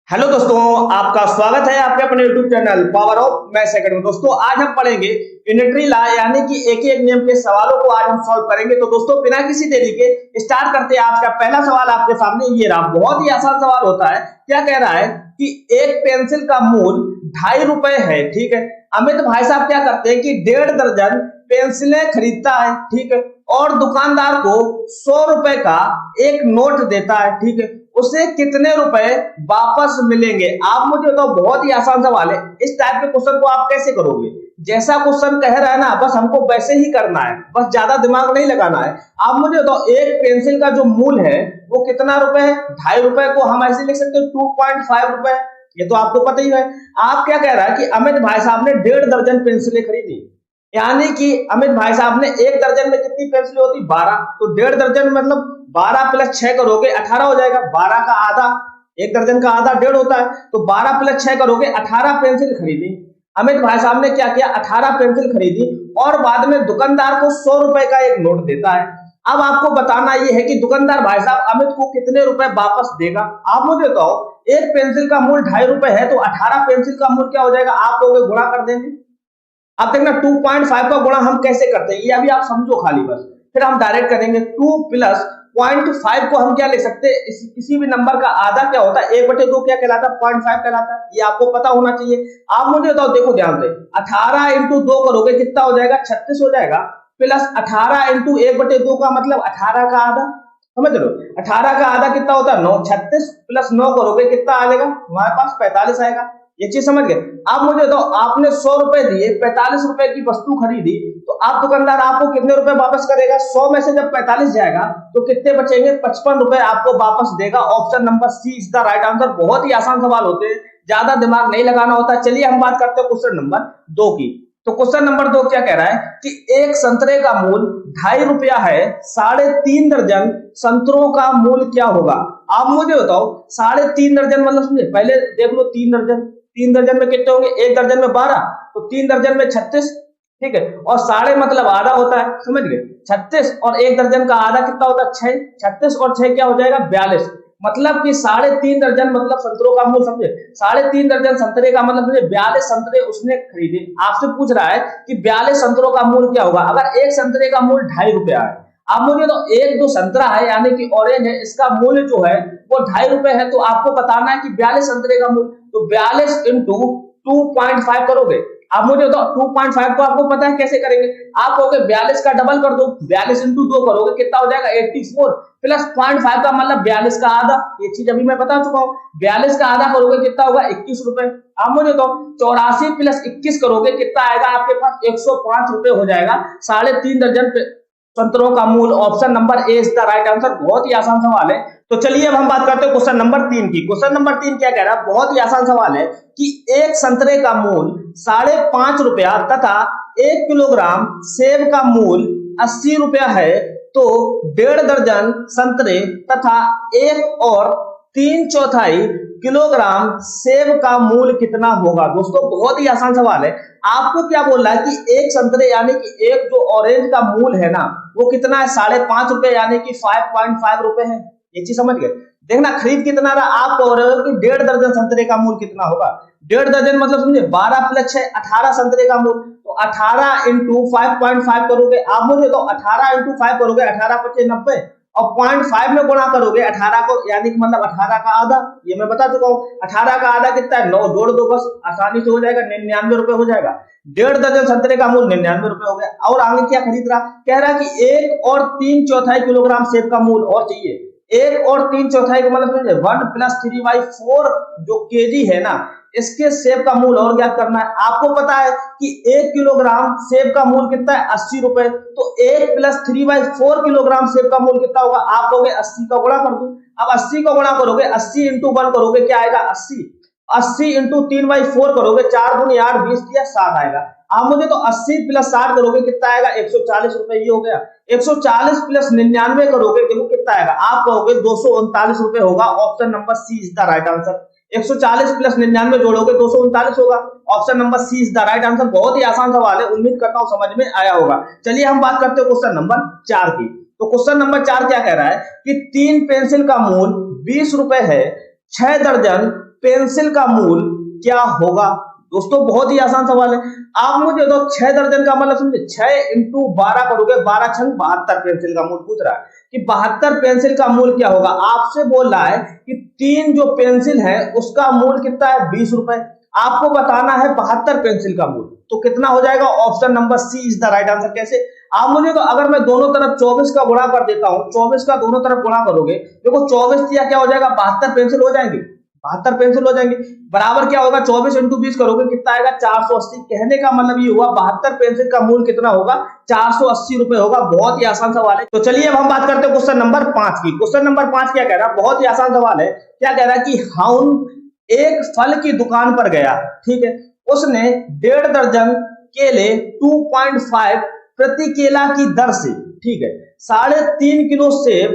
Hello दोस्तों, आपका स्वागत है आपके अपने YouTube channel power of maths academy. दोस्तों आज हम पढ़ेंगे यूनिटरी लॉ यानी कि एक नियम के सवालों को आज हम सॉल्व करेंगे। तो दोस्तों बिना किसी देरी के स्टार्ट करते हैं। आज का पहला सवाल आपके सामने ये रहा। बहुत ही आसान सवाल होता है। क्या कह रहा है कि एक पेंसिल का मूल 2.5 रुपए है। ठीक है, अमित भाई साहब क्या करते हैं कि 1.5 दर्जन पेंसिलें खरीदता है। ठीक है, और दुकानदार को 100 रुपए का एक नोट देता है। ठीक है, उसे कितने रुपए वापस मिलेंगे? आप मुझे बताओ। बहुत ही आसान सवाल है। इस टाइप के क्वेश्चन को आप कैसे करोगे? जैसा क्वेश्चन कह रहा है ना, बस हमको वैसे ही करना है, बस ज्यादा दिमाग नहीं लगाना है। आप मुझे बताओ, एक पेंसिल का जो मूल है वो कितना रुपए है? 2.5 रुपए को हम ऐसे लिख सकते हैं 2.5 रुपए। ये तो आपको पता ही है। आप क्या कह रहा है कि अमित भाई साहब ने 1.5 दर्जन पेंसिलें खरीदी, यानी कि अमित भाई साहब ने एक दर्जन में कितनी पेंसिल होती? 12। तो 1.5 दर्जन मतलब 12 प्लस 6 करोगे 18 हो जाएगा। 12 का आधा, एक दर्जन का आधा 1.5 होता है। तो 12 प्लस 6 करोगे 18 पेंसिल खरीदी। अमित भाई साहब ने क्या किया? 18 पेंसिल खरीदी और बाद में दुकानदार को 100 रुपए का एक नोट देता है। अब आपको बताना यह है कि दुकानदार भाई साहब अमित को कितने रुपए वापस देगा। आप मुझे बताओ, एक पेंसिल का मूल 2.5 रुपए है तो 18 पेंसिल का मूल क्या हो जाएगा? आप लोग गुणा कर देंगे। अब देखना 2.5 का गुणा हम कैसे करते हैं, ये अभी आप समझो खाली बस। फिर हम डायरेक्ट करेंगे। 2 प्लस 0.5 को हम क्या लिख सकते हैं? किसी भी नंबर का आधा क्या होता है? 1/2 क्या कहलाता है? 0.5 कहलाता है। ये आपको पता होना चाहिए। आप मुझे बताओ, देखो ध्यान से, 18 इंटू 2 करोगे कितना हो जाएगा? 36 हो जाएगा। प्लस 18 इंटू 1/2 का मतलब 18 का आधा। समझ लो, 18 का आधा कितना होता है? 9। 36 प्लस 9 करोगे कितना आ जाएगा? हमारे पास 45 आएगा। ये चीज समझ गए? आप मुझे बताओ, आपने 100 रुपए दिए, 45 रुपए की वस्तु खरीदी, तो आप दुकानदार आपको कितने रुपए वापस करेगा? 100 में से जब 45 जाएगा तो कितने बचेंगे? 55 रुपए आपको वापस देगा। Option number C is the right answer. बहुत ही आसान सवाल होते हैं, ज्यादा दिमाग नहीं लगाना होता। चलिए हम बात करते हैं क्वेश्चन नंबर 2 की। तो क्वेश्चन नंबर 2 क्या कह रहा है कि एक संतरे का मूल 2.5 रुपया है, 3.5 दर्जन संतरों का मूल क्या होगा? आप मुझे बताओ, 3.5 दर्जन मतलब समझे? पहले देख लो, 3 दर्जन, 3 दर्जन में कितने होंगे? एक दर्जन में 12, तो 3 दर्जन में 36। ठीक है, और साढ़े मतलब आधा होता है। समझ गए? 36 और एक दर्जन का आधा कितना होता है? 6। 36 और 6 क्या हो जाएगा? 42। मतलब कि 3.5 दर्जन मतलब संतरों का मूल। समझे? 3.5 दर्जन संतरे का मतलब समझे? 42 संतरे उसने खरीदे। आपसे पूछ रहा है कि 42 संतरों का मूल क्या होगा? अगर एक संतरे का मूल 2.5 रुपया है, आप मुझे तो एक जो संतरा है यानी कि ऑरेंज है, इसका मूल्य जो है वो 2.5 रुपए है। तो आपको बताना है कि 42 संतरे का मूल्य, तो 42 इंटू 2.5 करोगे। आप मुझे तो 2.5 को आपको पता है कैसे करेंगे? आप कहोगे 42 का डबल कर दो, 42 इंटू 2 करोगे कितना हो जाएगा? 84 प्लस 0.5 का मतलब 42 का आधा। ये चीज अभी मैं बता चुका हूँ। 42 का आधा करोगे कितना होगा? 21 रुपए। आप मुझे तो 84 प्लस 21 करोगे कितना आएगा आपके पास? 105 रुपए हो जाएगा। 3.5 दर्जन संतरों का मूल। Option number A is the right answer. बहुत ही आसान सवाल है। तो चलिए अब हम बात करते हैं क्वेश्चन नंबर 3 की। क्वेश्चन नंबर 3 क्या कह रहा है? बहुत ही आसान सवाल है कि एक संतरे का मूल 5.5 रुपया तथा 1 किलोग्राम सेब का मूल 80 रुपया है, तो 1.5 दर्जन संतरे तथा 1 और 3/4 किलोग्राम सेब का मूल कितना होगा? दोस्तों बहुत ही आसान सवाल है। आपको क्या बोल रहा है कि एक संतरे यानी कि एक जो ऑरेंज का मूल है ना, वो कितना है? 5.5 रुपए यानी कि 5.5 रुपए है। ये चीज समझ गए? देखना खरीद कितना रहा। आप कह रहे हो कि 1.5 दर्जन संतरे का मूल कितना होगा? 1.5 दर्जन मतलब समझे? 12 प्लस 6 18 संतरे का मूल। तो 18 इंटू 5.5 करोगे। आप मुझे तो 18 इंटू 5 करोगे, 18 25 90, और 0.5 में गुणा करोगे 18 को, यानी कि मतलब 18 का आधा। ये मैं बता चुका हूँ। 18 का आधा कितना है? 9। जोड़ दो बस, आसानी से हो जाएगा। 99 रुपए हो जाएगा। 1.5 दर्जन संतरे का मूल 99 रुपए हो गया। और आगे क्या खरीद रहा? कह रहा है कि 1 और 3/4 किलोग्राम सेब का मूल और चाहिए। 1 और 3/4 का मतलब 1 प्लस 3/4 जो केजी है ना, इसके सेब का मूल और ज्ञात करना है। आपको पता है कि 1 किलोग्राम सेब का मूल कितना है? 80 रुपए। तो 1 प्लस 3/4 किलोग्राम सेब का मूल कितना होगा? आप कहोगे 80 का गुणा कर दो। अब 80 का गुणा करोगे, 80 इंटू 1 करोगे क्या आएगा? 80। 80 इंटू 3/4 करोगे, 4 गुनी 8 20 दिया 7 आएगा। आप मुझे तो 80 प्लस 60 करोगे कितना आएगा? 140 रुपए। ये हो गया। 140 प्लस 99 करोगे, देखो कितना आएगा? आप कहोगे 239 रुपए होगा। Option number C is the right answer. 140 plus 99 जोड़ोगे 239 होगा। Option number C is the right answer. बहुत ही आसान सवाल है, उम्मीद करता हूं समझ में आया होगा। चलिए हम बात करते हैं क्वेश्चन नंबर 4 की। तो क्वेश्चन नंबर 4 क्या कह रहा है कि 3 पेंसिल का मूल 20 रुपए है, 6 दर्जन पेंसिल का मूल क्या होगा। दोस्तों बहुत ही आसान सवाल है। आप मुझे दो 6 दर्जन का मतलब समझे, 6 इंटू 12 करोगे, 12 छंग 72 पेंसिल का मूल पूछ रहा है कि 72 पेंसिल का मूल क्या होगा। आपसे बोल रहा है कि 3 जो पेंसिल है उसका मूल कितना है, 20 रुपए। आपको बताना है 72 पेंसिल का मूल, तो कितना हो जाएगा, option number C is the right answer. कैसे आप मुझे, तो अगर मैं दोनों तरफ 24 का गुणा कर देता हूं, 24 का दोनों तरफ गुणा करोगे, देखो 24 दिया क्या हो जाएगा, 72 पेंसिल हो जाएंगे, 72 पेंसिल हो जाएंगे। बराबर क्या होगा, 24 इंटू 20 करोगे कितना आएगा, 480। कहने का मतलब ये हुआ 72 पेंसिल का मूल कितना होगा, 480 रुपए होगा। बहुत ही आसान सवाल है। तो चलिए अब हम बात करते हैं क्वेश्चन नंबर 5 की। क्वेश्चन नंबर 5 क्या कह रहा है, बहुत ही आसान सवाल है। क्या कह रहा है कि हाउन एक फल की दुकान पर गया, ठीक है, उसने 1.5 दर्जन केले 2.5 प्रति केला की दर से, ठीक है, 3.5 किलो सेब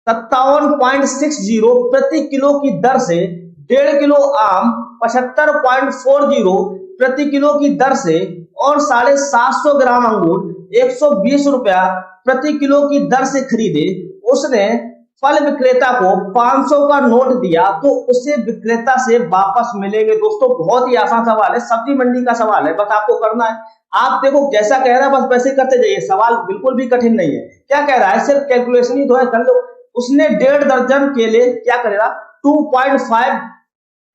57.60 प्रति किलो की दर से, 1.5 किलो आम 75.40 प्रति किलो की दर से और 750 ग्राम अंगूर 120 रुपया प्रति किलो की दर से खरीदे। उसने फल विक्रेता को 500 का नोट दिया तो उसे विक्रेता से वापस मिलेंगे। दोस्तों बहुत ही आसान सवाल है, सब्जी मंडी का सवाल है, बस आपको करना है। आप देखो जैसा कह रहा है बस वैसे करते जाइए, सवाल बिल्कुल भी कठिन नहीं है। क्या कह रहा है, सिर्फ कैलकुलेशन ही तो है, कर लो। उसने 1.5 दर्जन केले क्या करेगा, 2.5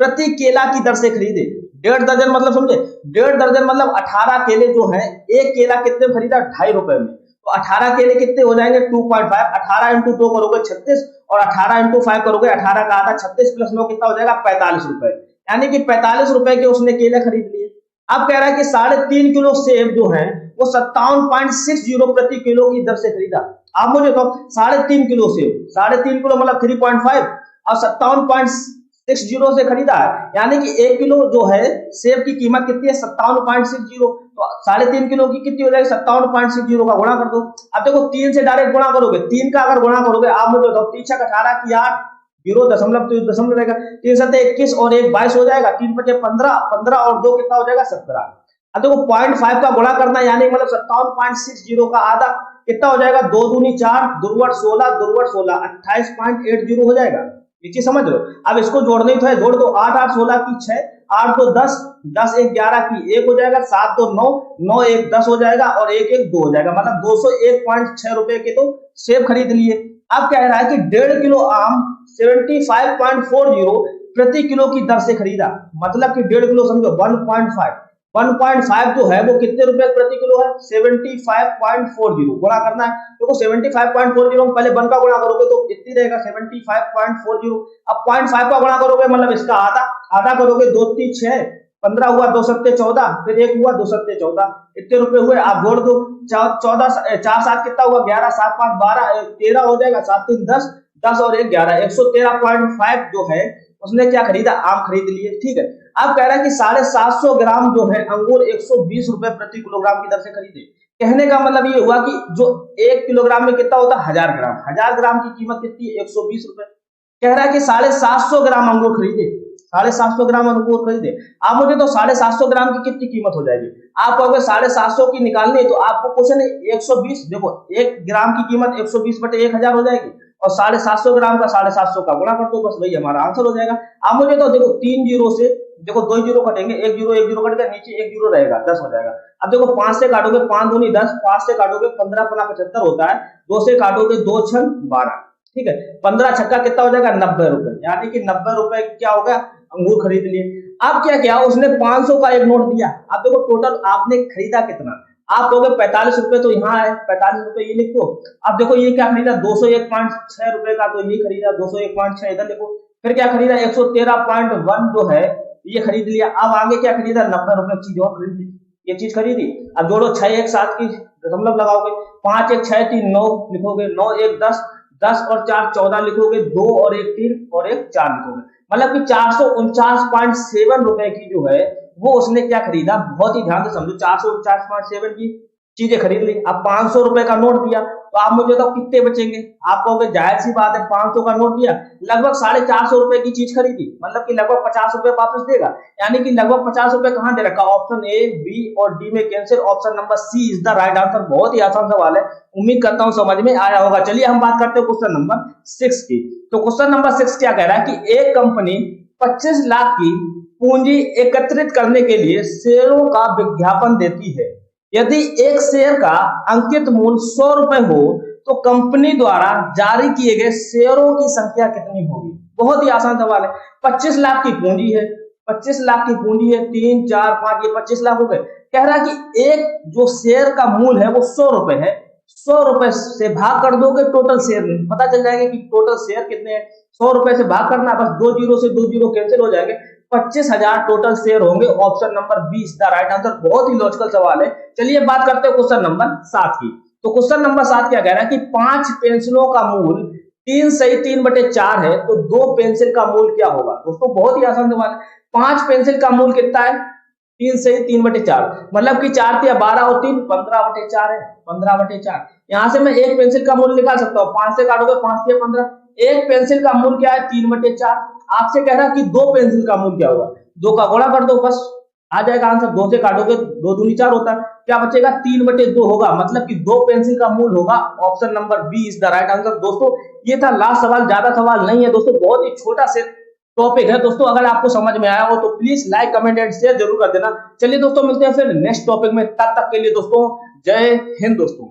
प्रति केला की दर से खरीदे। 1.5 दर्जन मतलब समझे, 1.5 दर्जन मतलब 18 केले जो है, एक केला कितने में खरीदा, 2.5 रुपए में। तो 18 केले कितने हो जाएंगे, 2.5, 18 इंटू 2 करोगे 36 और 18 इंटू 5 करोगे 18 का आधा, 36 प्लस 9 कितना हो जाएगा, 45 रुपए। यानी कि 45 रुपए के उसने केले खरीद लिए। अब कह रहा है कि 3.5 किलो सेब जो है वो 57.60 प्रति किलो की दर से खरीदा। आप मुझे तो 3.5 किलो सेब, 3.5 किलो मतलब 3.5 और 57.60 से खरीदा है। यानी कि 1 किलो जो है सेब की कीमत कितनी है, 57.60। तो 3.5 किलो की कितनी हो जाएगी, 57.60 का गुणा कर दो। अब देखो 3 से डायरेक्ट गुणा करोगे, 3 का अगर गुणा करोगे, आप मुझे बताओ 3 छक 18 की 8, 0 दशमलव तो दशमलव रहेगा, 3 7 21 और 1 22 हो जाएगा, 3 5 15, 15 और 2 कितना हो जाएगा, 17। अब देखो 0.5 का गुणा करना, यानी मतलब 57.60 का आधा कितना हो जाएगा, 2 दूनी 4, दुर्वट 16, दुर्वट 16, 28.80 हो जाएगा। ये चीज समझ लो। अब इसको जोड़ने तो है, जोड़ दो, 8 8 16 की 6, 8 2 10, 10 1 11 की 1 हो जाएगा, 7 2 9, 9 1 10 हो जाएगा और 1 1 2 हो जाएगा। मतलब 201.6 रुपए के तो सेब खरीद लिए। अब कह रहा है कि 1.5 किलो आम 75.40 प्रति किलो की दर से खरीदा। मतलब कि 1.5 किलो समझो 1.5 जो है वो कितने रुपए प्रति किलो है, 75.40 गुणा करना है। देखो 75.40 पहले 1 का गुणा करोगे तो कितनी रहेगा, 75.40। अब 0.5 का गुणा करोगे मतलब इसका आधा, आधा करोगे 2 3 6, 15 हुआ, 2 7 14, फिर 1 हुआ, 2 7 14, इतने रुपए हुए। आप जोड़ दो, 14 4 7 कितना हुआ, 11 7 5 12, 13 हो जाएगा, 7 3 10, 10 और 1 11, 113.5 जो है उसने क्या खरीदा, आम खरीद लिए। ठीक है। अब कह रहा है कि 750 ग्राम जो है अंगूर 120 रुपए प्रति किलोग्राम की दर से खरीदे। कहने का मतलब ये हुआ कि जो 1 किलोग्राम में कितना होता है, 1000 ग्राम, 1000 ग्राम की कीमत कितनी है, 120 रुपए। कह रहा है कि 750 ग्राम अंगूर खरीदे, 750 ग्राम अंगूर खरीदे। आप मुझे तो 750 ग्राम की कितनी कीमत हो जाएगी, आप अगर 750 की निकालनी है तो आपको क्वेश्चन है 120, देखो 1 ग्राम की कीमत 120 बटे 1000 हो जाएगी और 750 ग्राम का 750 का गुणा कर दो, बस वही हमारा आंसर हो जाएगा। आप मुझे तो देखो 3 जीरो से, देखो 2 जीरो कटेंगे, 1 जीरो कट गया, नीचे 1 जीरो रहेगा, 10 हो जाएगा। अब देखो 5 से काटोगे 5 दूनी 10, 5 से काटोगे 15 पना 75 होता है, 2 से काटोगे 2 6 12, ठीक है, 15 छक्का कितना हो जाएगा, 90 रुपए। यानी कि 90 रुपए क्या हो गया, अंगूर खरीद लिए। अब क्या किया उसने, 500 का एक नोट दिया। अब देखो टोटल आपने खरीदा कितना, आप कहोगे 45 रुपए, तो यहाँ है 45 रुपए, ये लिख दो। अब देखो ये क्या खरीदा, 201.6 रुपए का, तो ये खरीदा 201.6 इधर लिखो। फिर क्या खरीदा, 113.1 जो है ये खरीद लिया। अब आगे क्या खरीदा, 90 रुपए चीज और खरीद ली, ये चीज खरीदी। अब जोड़ो 6 1 7 की दशमलव लगाओगे, 5 1 6 3 9 लिखोगे, 9 1 10, 10 और 4 14 लिखोगे, 2 और 1 3 और 1 4 लिखोगे। मतलब कि 449.7 रुपए की जो है वो उसने क्या खरीदा, बहुत ही ध्यान से समझो, 449.7 की चीजें खरीद ली। अब 500 रुपए का नोट दिया, तो आप मुझे तो कितने बचेंगे, आप कहोगे जाहिर सी बात है 500 का नोट दिया, लगभग 450 रुपए की चीज खरीदी, मतलब कि लगभग 50 रुपए वापस देगा। यानी कि लगभग 50 रुपए कहां दे रखा, ऑप्शन ए बी और डी में cancel, option number C is the right answer. बहुत ही आसान सवाल है, उम्मीद करता हूं समझ में आया होगा। चलिए हम बात करते हैं क्वेश्चन नंबर 6 की। तो क्वेश्चन नंबर 6 क्या कह रहा है कि एक कंपनी 25 लाख की पूंजी एकत्रित करने के लिए शेयरों का विज्ञापन देती है। यदि एक शेयर का अंकित मूल्य 100 रुपए हो तो कंपनी द्वारा जारी किए गए शेयरों की संख्या कितनी होगी? बहुत ही आसान सवाल है। 25 लाख की पूंजी है, 25 लाख की पूंजी है, 3, 4, 5 ये 25 लाख हो गए। कह रहा कि एक जो शेयर का मूल्य है वो 100 रुपए है, 100 रुपए से भाग कर दोगे टोटल शेयर में, पता चल जाएगा कि टोटल शेयर कितने हैं। 100 रुपए से भाग करना, बस 2 जीरो से 2 जीरो कैंसिल हो जाएंगे, 25,000 टोटल शेयर होंगे। Option number B is the right answer. बहुत ही लॉजिकल सवाल है। चलिए बात करते हैं क्वेश्चन नंबर 7 की। तो क्वेश्चन नंबर 7 क्या कह रहा है कि 5 पेंसिलों का मूल्य 3 सही 3/4 है तो 2 पेंसिल का मूल्य क्या होगा? दोस्तों बहुत ही आसान सवाल है। 5 पेंसिल का मूल्य कितना है? 3 सही 3/4, मतलब कि 4 या 12 और 3 15/4 है, 15/4। यहां से मैं एक पेंसिल का मूल्य निकाल सकता हूँ, 5 से काटोगे 5 या 15, एक पेंसिल का मूल्य क्या है? 3/4। आपसे कह रहा है कि 2 पेंसिल का मूल्य क्या होगा? 2 का गुणा कर दो, बस आ जाएगा आंसर। 2 से काटोगे 2 दूनी 4 होता है, क्या बचेगा? 3/2 होगा, मतलब कि 2 पेंसिल का मूल्य होगा। Option number B is the right answer. दोस्तों ये था लास्ट सवाल, ज्यादा सवाल नहीं है दोस्तों, बहुत ही छोटा से टॉपिक है दोस्तों। अगर आपको समझ में आया हो तो please like comment and share जरूर कर देना। चलिए दोस्तों मिलते हैं फिर नेक्स्ट टॉपिक में, तब तक के लिए दोस्तों जय हिंद दोस्तों।